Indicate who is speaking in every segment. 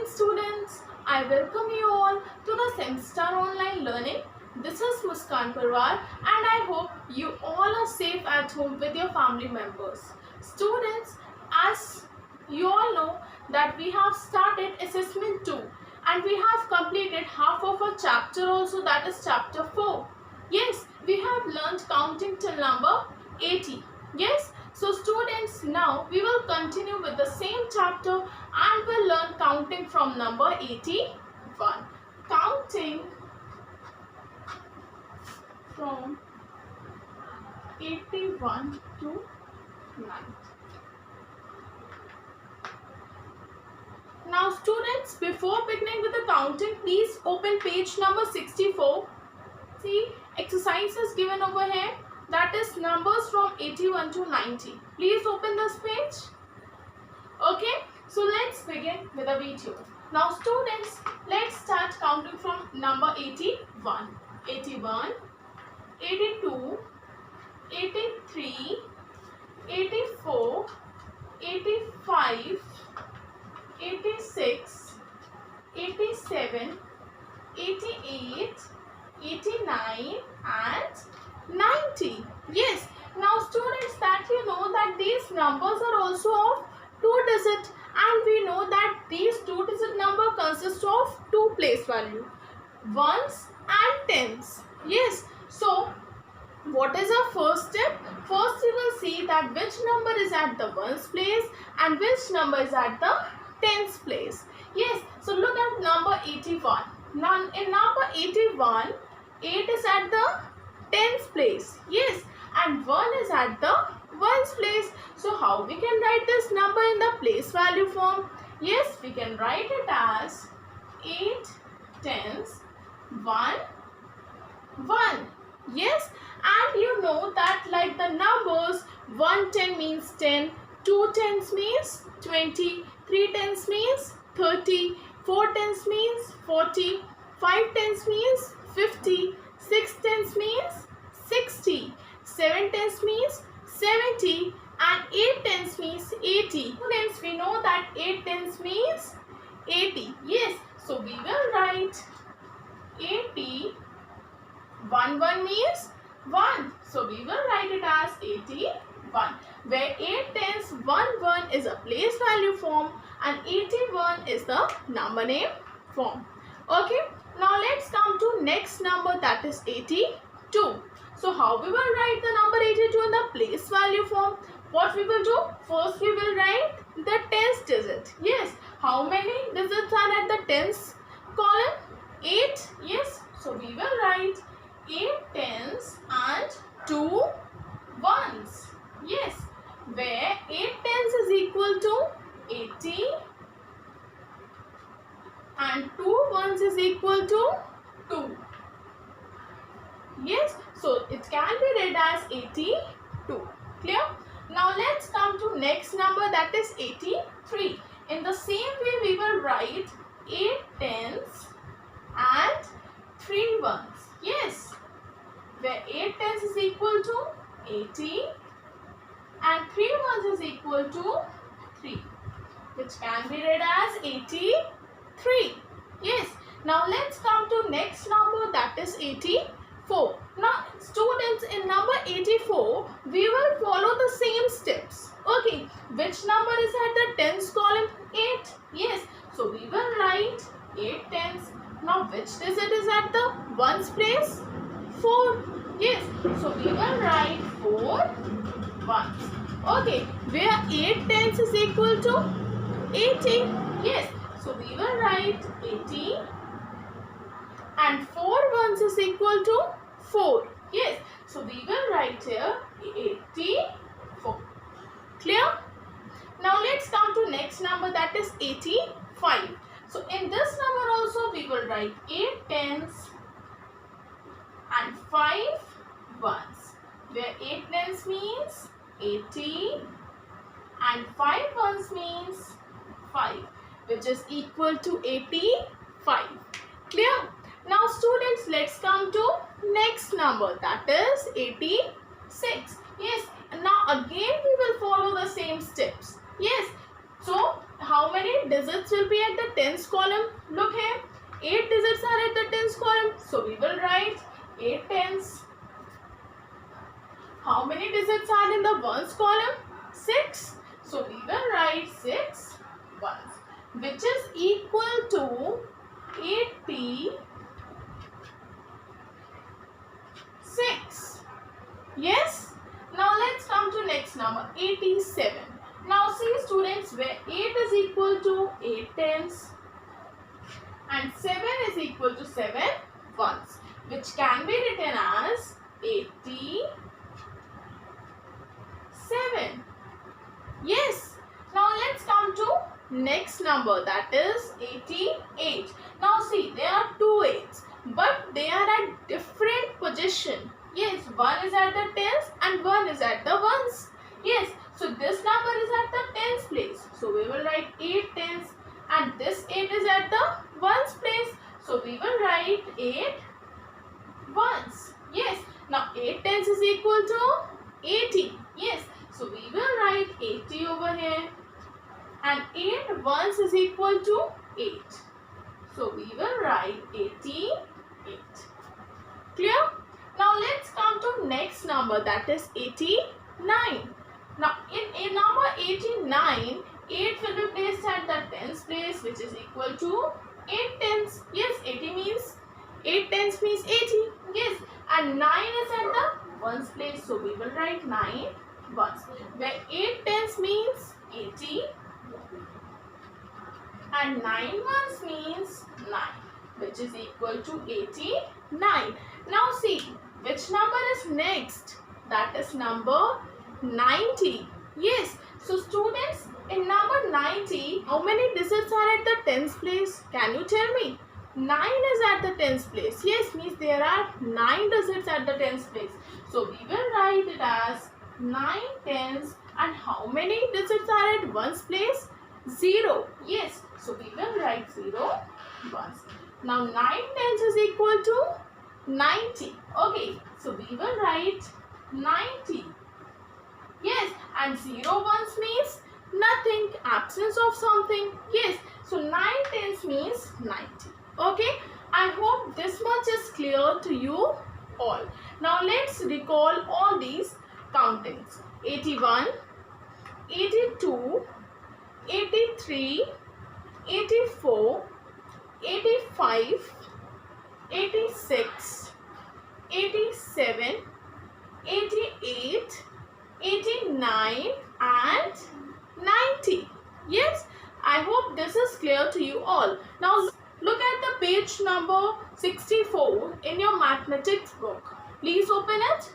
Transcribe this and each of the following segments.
Speaker 1: morning students. I welcome you all to the Semstar Online Learning. This is Muskan Parwar and I hope you all are safe at home with your family members. Students, as you all know that we have started assessment 2 and we have completed half of a chapter also, that is chapter 4. Yes, we have learned counting till number 80. Yes, so students, now we will continue with the same chapter and we'll learn counting from number 81. Counting from 81 to 90. Now students, before beginning with the counting, please open page number 64. See, exercises given over here, that is numbers from 81 to 90. Please open this page. Okay, so let's begin with the video. Now students, let's start counting from number 81. 81, 82, 83, 84, 85, 86, 87, 88, 89 and 90. Yes, now students, that you know that these numbers are also of 2 digit and we know that these 2 digit number consist of 2 place value, ones and tens. Yes, so what is our first step? First we will see that which number is at the ones place and which number is at the tens place. Yes, so look at number 81. Now in number 81, 8 is at the tens place. Yes, and 1 is at the ones place. So how we can write this number in the place value form? Yes, we can write it as 8 tens 1 1. Yes, and you know that like the numbers 1 10 means 10, 2 tens means 20, 3 tens means 30, 4 tens means 40, 5 tens means 50, 6 tens means 60, 7 tens means 70 and 8 tens means 80. Students, we know that 8 tens means 80. Yes, so we will write 80. 1 1 means 1. So we will write it as 81. Where 8 tens 1 1 is a place value form and 81 is the number name form. Okay. Now let's come to next number, that is 82. So how we will write the number 82 in the place value form? What we will do? First we will write the tens digit. Yes. How many digits are at the tens column? 8. Yes. So we will write 8 tens and 2 ones. Yes. Where 8 tens is equal to 80 and 2 ones is equal to 2. Yes, so it can be read as 82. Clear? Now let's come to next number, that is 83. In the same way we will write 8 tens and 3 ones. Yes, where 8 tens is equal to 80 and 3 ones is equal to 3, which can be read as 83. Yes, now let's come to next number, that is 84. Now students, in number 84 we will follow the same steps. Okay, which number is at the tens column? 8. Yes, so we will write 8 tens. Now which digit is at the ones place? 4. Yes, so we will write 4 ones. Okay, where 8 tens is equal to 80. Yes, so we will write 80 and 4 ones is equal to 4. Yes, so we will write here 84. Clear? Now let's come to next number, that is 85. So in this number also we will write 8 tens and 5 ones. Where 8 tens means 80 and 5 ones means 5, which is equal to 85. Clear? Now students, let's come to next number, that is 86. Yes, now again we will follow the same steps. Yes, so how many digits will be at the tens column? Look here. 8 digits are at the tens column. So we will write 8 tens. How many digits are in the ones column? 6. So we will write 6 ones, which is equal to 86. Yes. Now let's come to next number, 87. Now see students, where 8 is equal to 8 tens and 7 is equal to 7 ones, which can be written as 87. Yes. Now let's come to next number, that is 88. Now see, there are two 8s, but they are at different position. Yes, one is at the tens and one is at the ones. Yes, so this number is at the tens place. So we will write 8 tens, and this 8 is at the ones place. So we will write 8 ones. Yes, now 8 tens is equal to 80. Yes, so we will write 80 over here, and 8 ones is equal to 8. So we will write 88. Clear? Now let's come to next number, that is 89. Now in number 89, 8 will be placed at the tens place, which is equal to 8 tens. Yes, 80 means 8 tens means 80. Yes, and 9 is at the ones place, so we will write 9 ones, where 8 tens means 80 and 9 ones means 9, which is equal to 89. Now see, which number is next? That is number 90. Yes, so students, in number 90, how many digits are at the tens place? Can you tell me? 9 is at the tens place. Yes, means there are 9 digits at the tens place. So we will write it as 9 tens, and how many digits are at ones place? 0. Yes, so we will write 0 ones. Now 9 tens is equal to 90. Okay, so we will write 90. Yes, and 0 ones means nothing, absence of something. Yes, so 9 tens means 90. Okay, I hope this much is clear to you all. Now let's recall all these countings. 81, 82, 83, 84, 85, 86, 87, 88, 89 and 90. Yes, I hope this is clear to you all. Now look at the page number 64 in your mathematics book. Please open it.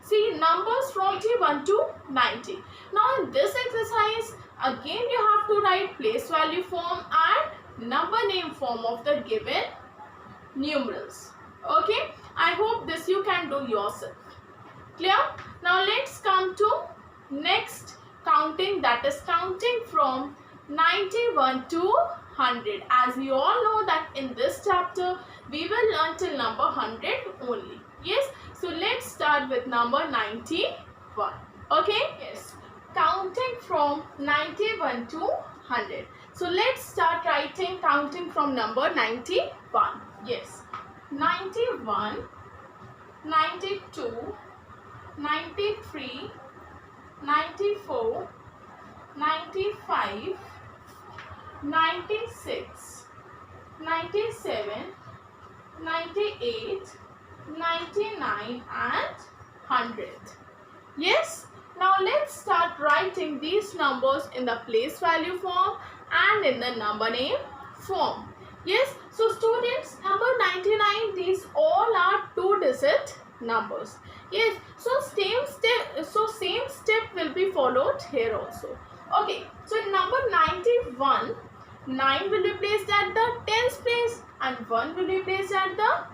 Speaker 1: See numbers from 1 to 90. Now in this exercise, again you have to write place value form and number name form of the given numerals. Okay, I hope this you can do yourself. Clear? Now let's come to next counting, that is counting from 91 to 100. As we all know that in this chapter we will learn till number 100 only. Yes, so let's start with number 91. Okay, yes, counting from 91 to 100. So let's start writing counting from number 91. Yes, 91, 92, 93, 94, 95, 96, 97, 98, 99 and 100. Yes, now let's start writing these numbers in the place value form and in the number name form. Yes, so students, number 99, these all are 2-digit numbers. Yes, so same step will be followed here also. Okay, so in number 91, 9 will be placed at the tens place and 1 will be placed at the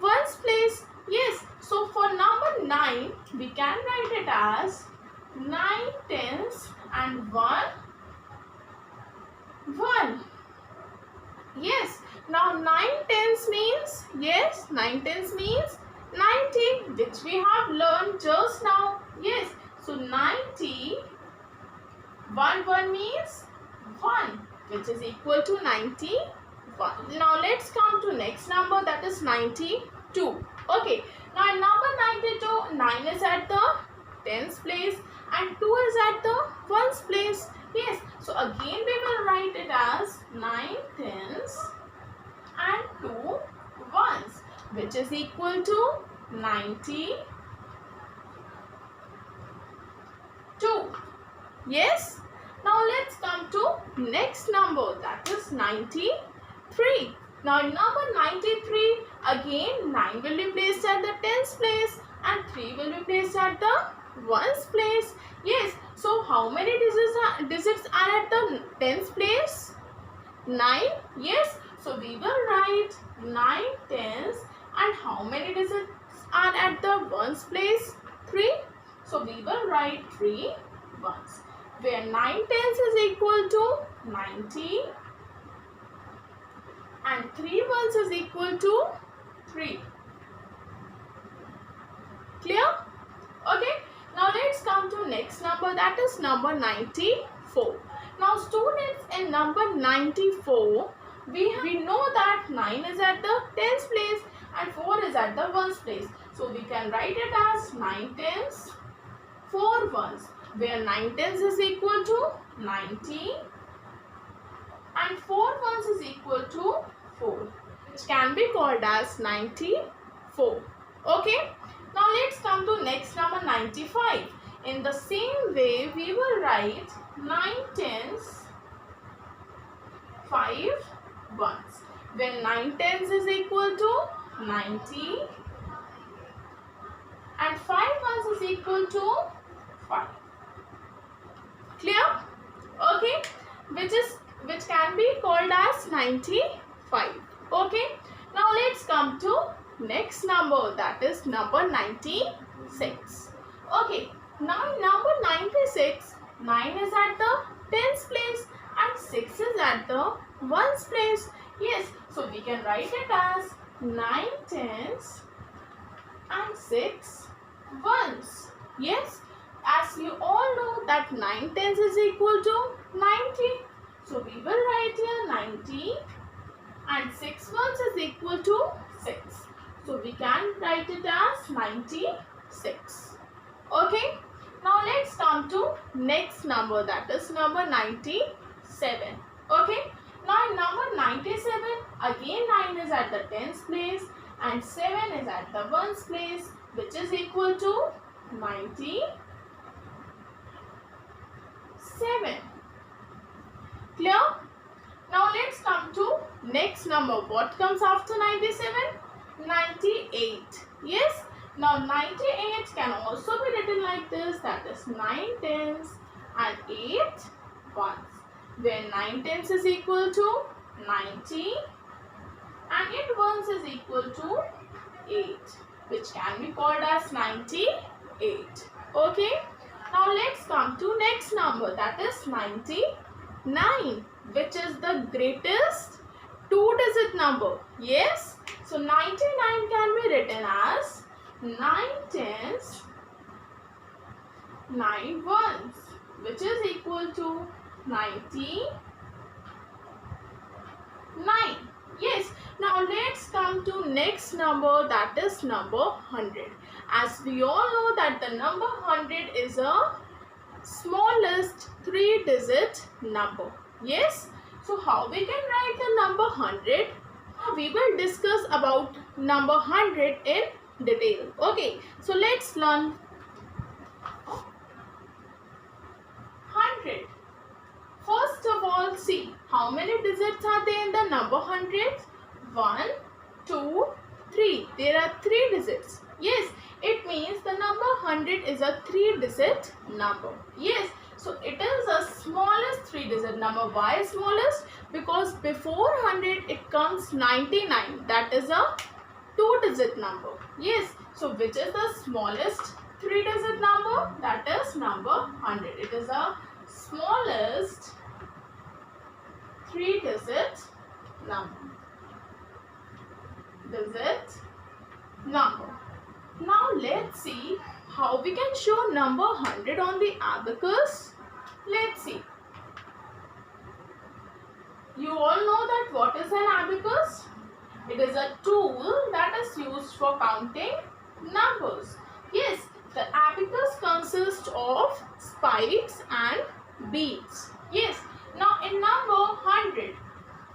Speaker 1: ones place. Yes, so for number 9, we can write it as 9 tens and 1. Yes, now 9 tens means, yes, 9 tens means 90, which we have learned just now. Yes, so 90, 1 means 1. which is equal to 91. Now let's come to next number, that is 92. Okay, now in number 92, 9 is at the tens place and 2 is at the ones place. Yes, so again we will write it as 9 tens and 2 ones, which is equal to 92. Yes, now let's come to next number, that is 93. Now in number 93, again 9 will be placed at the tens place and 3 will be placed at the ones place. Yes, so how many digits are at the tens place? 9. Yes, so we will write 9 tens, and how many digits are at the ones place? 3. So we will write 3 ones, where 9 tens is equal to 90 and 3 ones is equal to 3. Clear? Okay. Now let's come to next number, that is number 94. Now students, in number 94, we know that 9 is at the tens place and 4 is at the ones place. So we can write it as 9 tens, 4 ones, where 9 tens is equal to 90 and 4 ones is equal to 4, which can be called as 94. Okay. Now let's come to next number 95. In the same way, we will write 9 tens, 5 ones, when 9 tens is equal to 90 and 5 ones is equal to 5. Clear? Okay, which can be called as 95. Okay, now let's come to next number, that is number 96. Okay, now number 96, 9 is at the tens place and 6 is at the ones place. Yes, so we can write it as 9 tens and 6 ones. Yes, as you all know that 9 tens is equal to 90. So we will write here 90 and 6 ones is equal to 6. So we can write it as 96. Okay. Now let's come to next number, that is number 97. Okay. Now in number 97, again 9 is at the tens place and 7 is at the ones place, which is equal to 97. Clear? Now let's come to next number. What comes after 97? 98. Yes. Now 98 can also be written like this, that is 9 tens and 8 ones, where 9 tens is equal to 90 and 8 ones is equal to 8, which can be called as 98. Okay. Now let's come to next number, that is 99, which is the greatest 2-digit number. Yes. So 99 can be written as 9 tens, 9 ones, which is equal to 99. Yes. Now let's come to next number, that is number 100. As we all know that the number 100 is a smallest 3-digit number. Yes. So how we can write the number 100? We will discuss about number 100 in detail. Okay, so let's learn 100. First of all, see how many digits are there in the number 100? 1, 2, 3. There are 3 digits. Yes, it means the number 100 is a 3-digit number. Yes, so it is the smallest 3-digit number. Why smallest? Because before 100 it comes 99. That is a 2-digit number. Yes, so which is the smallest 3-digit number? That is number 100. It is a smallest 3-digit number. Now let's see how we can show number 100 on the abacus. Let's see. You all know that what is an abacus? It is a tool that is used for counting numbers. Yes, the abacus consists of spikes and beads. Yes, now in number 100,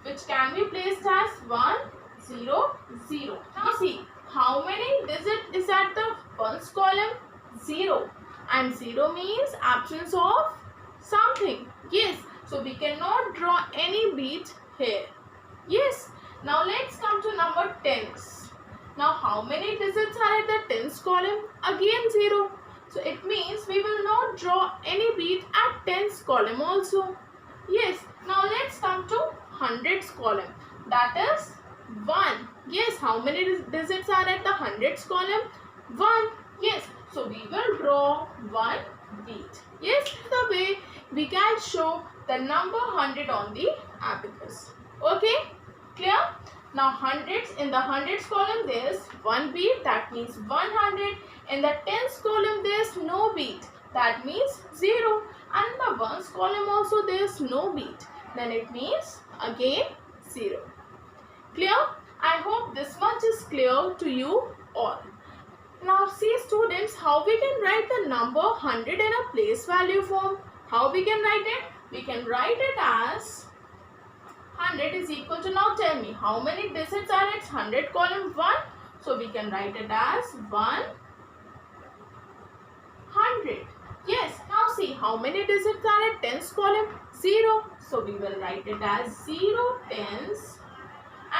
Speaker 1: which can be placed as 1, 0, 0. Now see, how many digits is at the ones column? 0. And 0 means absence of something. Yes, so we cannot draw any bead here. Yes, now let's come to number tens. Now how many digits are at the tens column? Again 0. So it means we will not draw any bead at tens column also. Yes, now let's come to hundreds column. That is 1. Yes, how many digits are at the hundreds column? 1. Yes, so we will draw one bead. Yes, the way we can show the number 100 on the abacus. Okay, clear? Now hundreds, in the hundreds column there is one bead, that means 100. In the tens column there is no bead, that means 0. And in the ones column also there is no bead, then it means again 0. Clear? I hope this much is clear to you all. Now see students, how we can write the number 100 in a place value form. How we can write it? We can write it as 100 is equal to, now tell me, how many digits are its 100 column? 1. So we can write it as 100. Yes, now see, how many digits are at tens column? 0. So we will write it as 0 tens.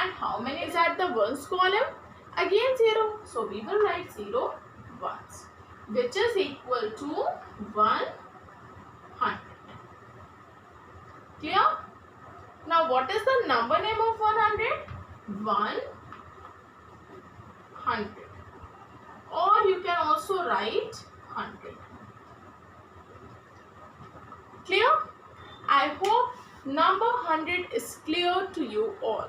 Speaker 1: And how many is at the ones column? Again 0. So we will write 0 ones, which is equal to 100. Clear? Now what is the number name of 100? 100. Or you can also write 100. Clear? I hope number 100 is clear to you all.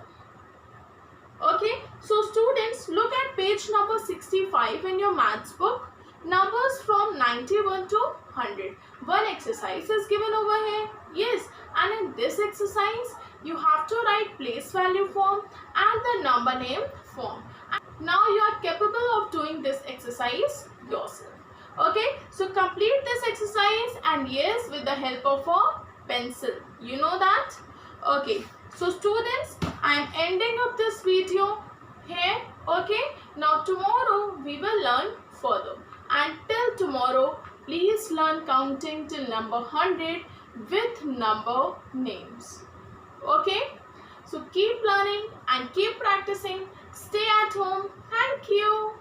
Speaker 1: Okay, so students, look at page number 65 in your maths book. Numbers from 91 to 100. One exercise is given over here. Yes, and in this exercise, you have to write place value form and the number name form. Now you are capable of doing this exercise yourself. Okay, so complete this exercise, and yes, with the help of a pencil. You know that? Okay, so students, I am ending up this video here. Okay, now tomorrow we will learn further. And till tomorrow, please learn counting till number 100 with number names. Okay, so keep learning and keep practicing. Stay at home. Thank you.